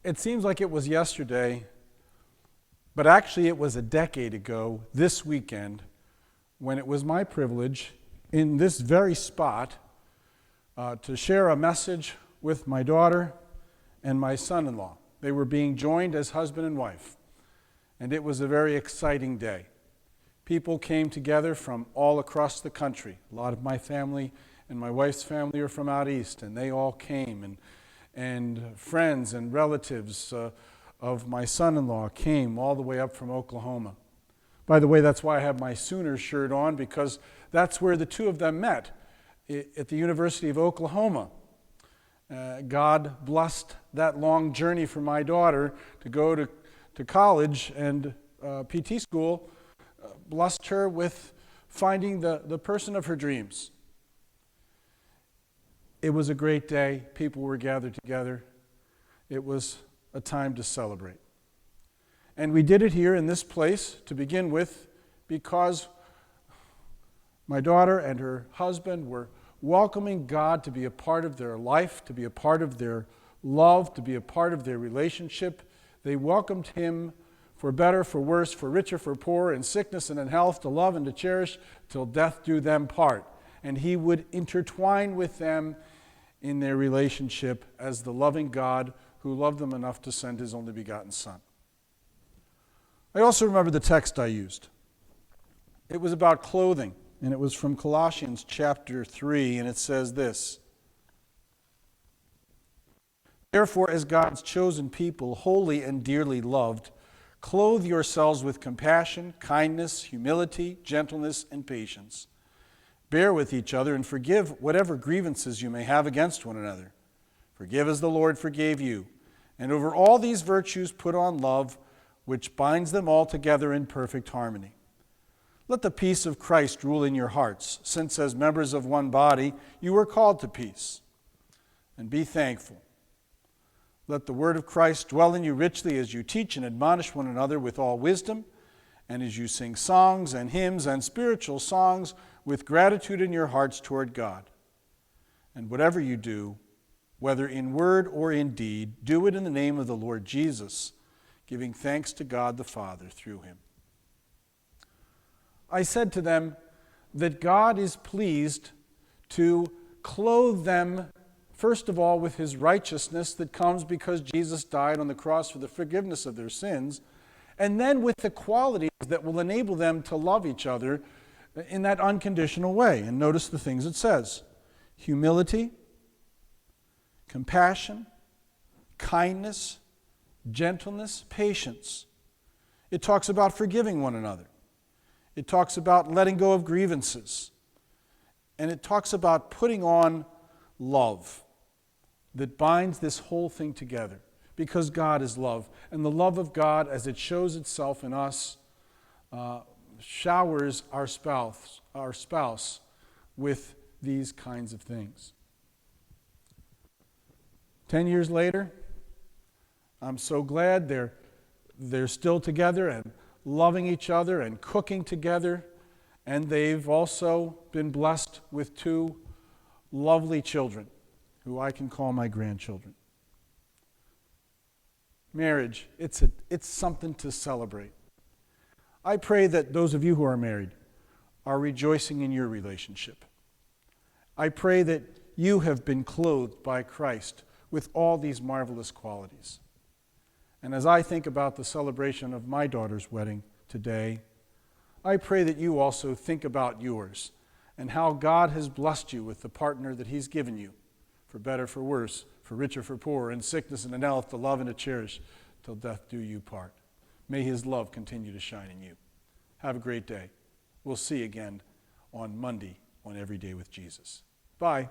It seems like it was yesterday, but actually it was a decade ago this weekend when it was my privilege in this very spot to share a message with my daughter and my son-in-law. They were being joined as husband and wife, and it was a very exciting day. People came together from all across the country. A lot of my family and my wife's family are from out east, and they all came, and friends and relatives of my son-in-law came all the way up from Oklahoma. By the way, that's why I have my Sooners shirt on, because that's where the two of them met, at the University of Oklahoma. God blessed that long journey for my daughter to go to college and PT school, blessed her with finding the person of her dreams. It was a great day. People were gathered together. It was a time to celebrate. And we did it here in this place to begin with because my daughter and her husband were welcoming God to be a part of their life, to be a part of their love, to be a part of their relationship. They welcomed Him for better, for worse, for richer, for poorer, in sickness and in health, to love and to cherish, till death do them part. And He would intertwine with them in their relationship as the loving God who loved them enough to send His only begotten Son. I also remember the text I used. It was about clothing, and it was from Colossians chapter 3, and it says this: "Therefore, as God's chosen people, holy and dearly loved, clothe yourselves with compassion, kindness, humility, gentleness, and patience. Bear with each other and forgive whatever grievances you may have against one another. Forgive as the Lord forgave you. And over all these virtues put on love, which binds them all together in perfect harmony. Let the peace of Christ rule in your hearts, since as members of one body you were called to peace. And be thankful. Let the word of Christ dwell in you richly as you teach and admonish one another with all wisdom, and as you sing songs and hymns and spiritual songs with gratitude in your hearts toward God. And whatever you do, whether in word or in deed, do it in the name of the Lord Jesus, giving thanks to God the Father through Him." I said to them that God is pleased to clothe them, first of all, with His righteousness that comes because Jesus died on the cross for the forgiveness of their sins, and then with the qualities that will enable them to love each other in that unconditional way. And notice the things it says: humility, compassion, kindness, gentleness, patience. It talks about forgiving one another. It talks about letting go of grievances. And it talks about putting on love that binds this whole thing together, because God is love. And the love of God, as it shows itself in us, showers our spouse with these kinds of things. 10 years later, I'm so glad they're still together and loving each other and cooking together, and they've also been blessed with two lovely children who I can call my grandchildren. Marriage, it's something to celebrate. I pray that those of you who are married are rejoicing in your relationship. I pray that you have been clothed by Christ with all these marvelous qualities. And as I think about the celebration of my daughter's wedding today, I pray that you also think about yours and how God has blessed you with the partner that He's given you, for better, for worse, for richer, for poorer, in sickness and in health, to love and to cherish, till death do you part. May His love continue to shine in you. Have a great day. We'll see you again on Monday on Every Day with Jesus. Bye.